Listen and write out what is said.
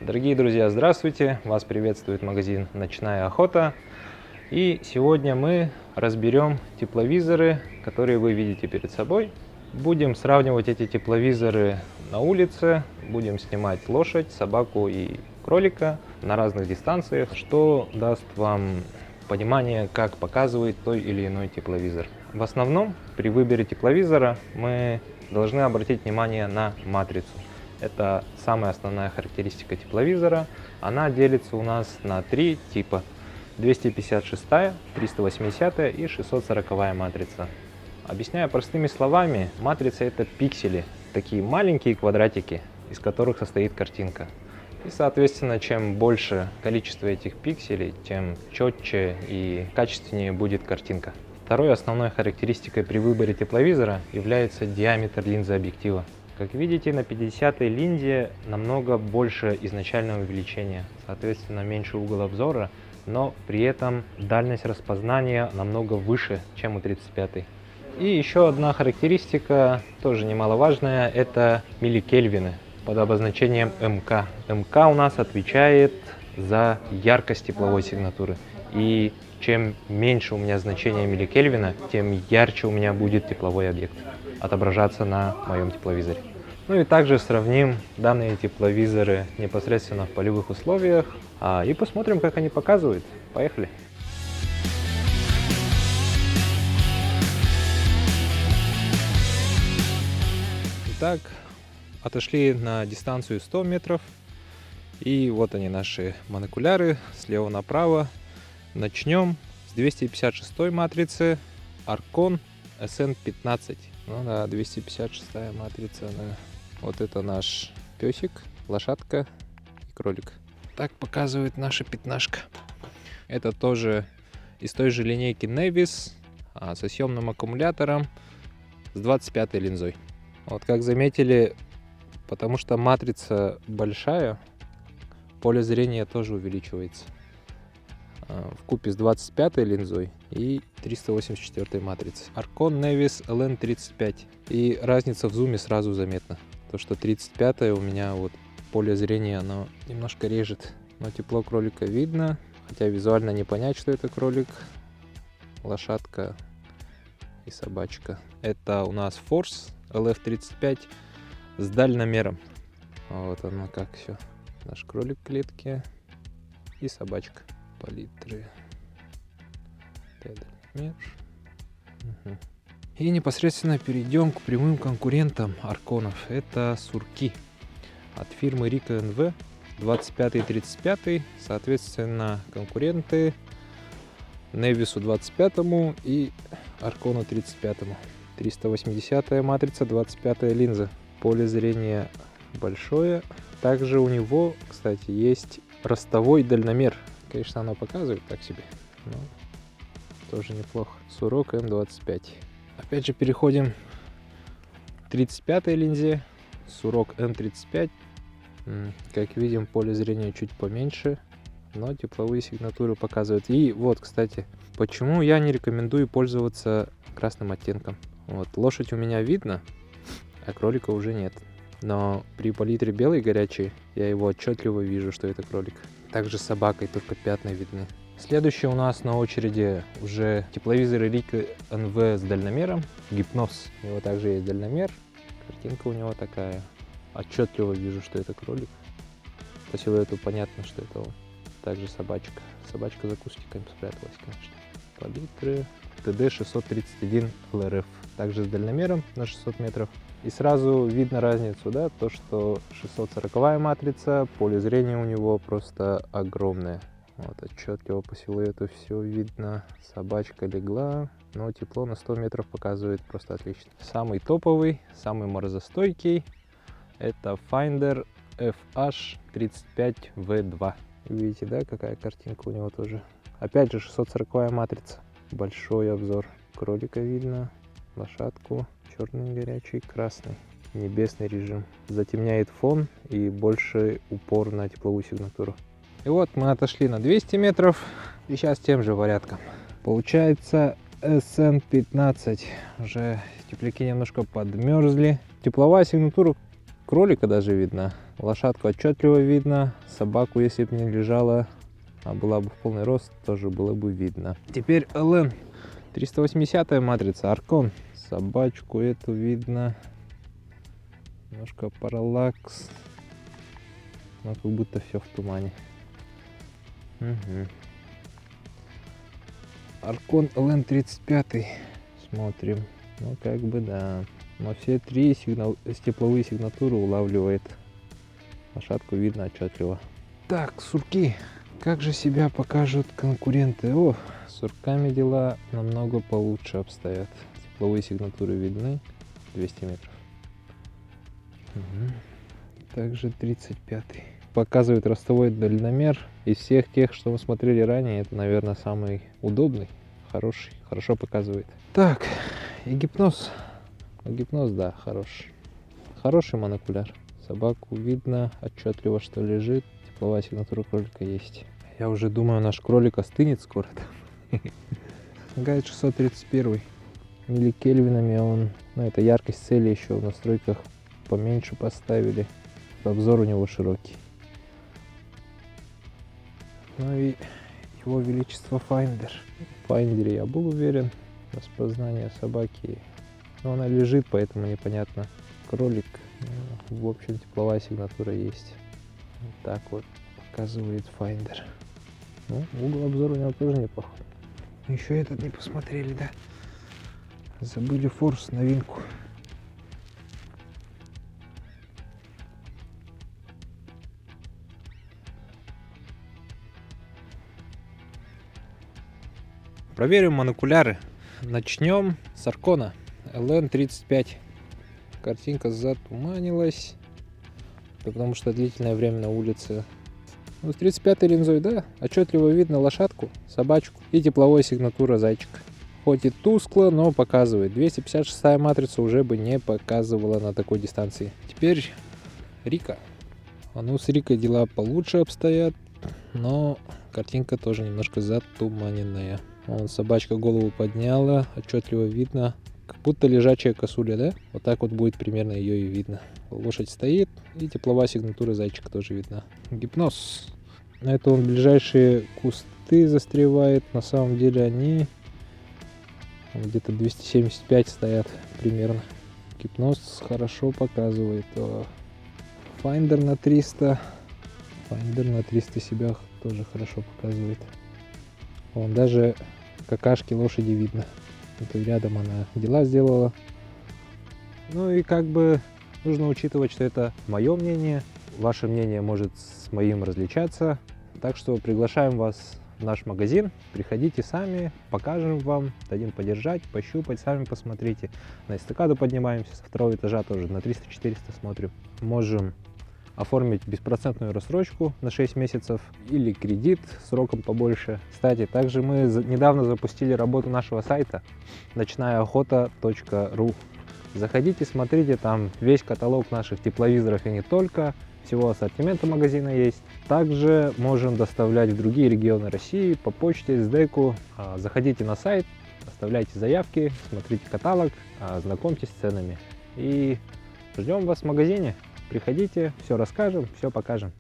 Дорогие друзья, здравствуйте! Вас приветствует магазин «Ночная охота». И сегодня мы разберем тепловизоры, которые вы видите перед собой. Будем сравнивать эти тепловизоры на улице, будем снимать лошадь, собаку и кролика на разных дистанциях, что даст вам понимание, как показывает той или иной тепловизор. В основном при выборе тепловизора мы должны обратить внимание на матрицу. Это самая основная характеристика тепловизора. Она делится у нас на три типа: 256, 380 и 640 матрица. Объясняя простыми словами, матрица — это пиксели, такие маленькие квадратики, из которых состоит картинка. И, соответственно, чем больше количество этих пикселей, тем четче и качественнее будет картинка. Второй основной характеристикой при выборе тепловизора является диаметр линзы объектива. Как видите, на 50-й линзе намного больше изначального увеличения, соответственно, меньше угол обзора, но при этом дальность распознания намного выше, чем у 35-й. И еще одна характеристика, тоже немаловажная, это милликельвины под обозначением МК. МК у нас отвечает за яркость тепловой сигнатуры. И чем меньше у меня значение милликельвина, тем ярче у меня будет тепловой объект отображаться на моем тепловизоре. Ну и также сравним данные тепловизоры непосредственно в полевых условиях и посмотрим, как они показывают. Поехали! Итак, отошли на дистанцию 100 метров. И вот они, наши монокуляры, слева направо. Начнем с 256 матрицы Archon SN15. Ну да, 256 матрица. Да. Вот это наш песик, лошадка и кролик. Так показывает наша пятнашка. Это тоже из той же линейки Nevis, со съемным аккумулятором, с 25 линзой. Вот как заметили, потому что матрица большая, поле зрения тоже увеличивается. Вкупе с 25 линзой и 384 матрицей. Archon Nevis LN35. И разница в зуме сразу заметна. То, что 35 у меня вот поле зрения, оно немножко режет. Но тепло кролика видно. Хотя визуально не понять, что это кролик, лошадка и собачка. Это у нас Force LF35 с дальномером. Вот оно как все. Наш кролик в клетке и собачка. Палитры. Дальномер. Угу. И непосредственно перейдем к прямым конкурентам Арконов. Это сурки от фирмы Ricoh NV 25 и 35. Соответственно, конкуренты Nevis 25 и Archon 35. 380 матрица, 25 линза. Поле зрения большое. Также у него, кстати, есть ростовой дальномер. Конечно, оно показывает так себе, но тоже неплохо. Сурок М25. Опять же переходим к 35-й линзе. Сурок М35. Как видим, поле зрения чуть поменьше, но тепловые сигнатуры показывают. И вот, кстати, почему я не рекомендую пользоваться красным оттенком. Вот, лошадь у меня видно, а кролика уже нет. Но при палитре белой горячей я его отчетливо вижу, что это кролик. Также с собакой только пятна видны. Следующий у нас на очереди уже тепловизоры Ricoh NV с дальномером. Гипноз. У него также есть дальномер. Картинка у него такая. Отчетливо вижу, что это кролик. По силуэту понятно, что это он. Также собачка. Собачка за кустиками спряталась, конечно. Палитры. TD 631 LRF. Также с дальномером на 600 метров. И сразу видно разницу, да, то, что 640 матрица, поле зрения у него просто огромное. Вот, отчетливо по силуэту все видно. Собачка легла, но тепло на 100 метров показывает просто отлично. Самый топовый, самый морозостойкий — это Finder FH35V2. Видите, да, какая картинка у него тоже. Опять же 640 матрица. Большой обзор. Кролика видно, лошадку. Черный, горячий, красный. Небесный режим. Затемняет фон и больше упор на тепловую сигнатуру. И вот мы отошли на 200 метров. И сейчас тем же порядком. Получается SN15. Уже тепляки немножко подмерзли. Тепловая сигнатура кролика даже видна. Лошадку отчетливо видно, собаку, если бы не лежала, а была бы в полный рост, тоже было бы видно. Теперь LN 380 матрица, Аркон. Собачку эту видно. Немножко параллакс. Но как будто все в тумане. Угу. Аркон LN 35. Смотрим. Ну как бы да. Но все три тепловые сигнатуры улавливает. Лошадку видно отчетливо. Так, сурки. Как же себя покажут конкуренты? О, с сурками дела намного получше обстоят. Тепловые сигнатуры видны. 200 метров. Угу. Также 35. Показывает ростовой дальномер. Из всех тех, что мы смотрели ранее, это, наверное, самый удобный. Хороший. Хорошо показывает. Так, и гипноз. Гипноз, да, хороший. Хороший монокуляр. Собаку видно отчетливо, что лежит. Тепловая сигнатура кролика есть. Я уже думаю, наш кролик остынет скоро. Гайд 631. Милликельвинами он, ну это яркость цели еще в настройках поменьше поставили. Обзор у него широкий. Ну и его величество Finder. В Finder я был уверен. Распознание собаки. Но она лежит, поэтому непонятно. Кролик. Ну, в общем, тепловая сигнатура есть. Вот так вот показывает Finder. Ну, угол обзора у него тоже неплохой. Еще этот не посмотрели, да? Забыли форс, новинку. Проверим монокуляры. Начнем с Аркона LN 35. Картинка затуманилась, потому что длительное время на улице. Ну, с 35-й линзой, да, отчетливо видно лошадку, собачку и тепловая сигнатура зайчика. Хоть и тускло, но показывает. 256-я матрица уже бы не показывала на такой дистанции. Теперь Рика. А ну, с Рикой дела получше обстоят, но картинка тоже немножко затуманенная. Вон собачка голову подняла, отчетливо видно, как будто лежачая косуля, да? Вот так вот будет примерно ее и видно. Лошадь стоит, и тепловая сигнатура зайчика тоже видна. Гипноз. На это он ближайшие кусты застревает. На самом деле они где-то 275 стоят примерно. Гипноз хорошо показывает. Finder на 300. Finder на 300 себя тоже хорошо показывает. Вон даже какашки лошади видно. Это рядом она дела сделала. Ну и как бы нужно учитывать, что это мое мнение. Ваше мнение может с моим различаться. Так что приглашаем вас в наш магазин. Приходите сами, покажем вам, дадим подержать, пощупать, сами посмотрите. На эстакаду поднимаемся, со второго этажа тоже на 300-400 смотрим. Можем оформить беспроцентную рассрочку на 6 месяцев или кредит сроком побольше. Кстати, также мы недавно запустили работу нашего сайта ночнаяохота.ру. Заходите, смотрите, там весь каталог наших тепловизоров и не только. Всего ассортимента магазина есть. Также можем доставлять в другие регионы России по почте, СДЭКу. Заходите на сайт, оставляйте заявки, смотрите каталог, знакомьтесь с ценами. И ждем вас в магазине. Приходите, все расскажем, все покажем.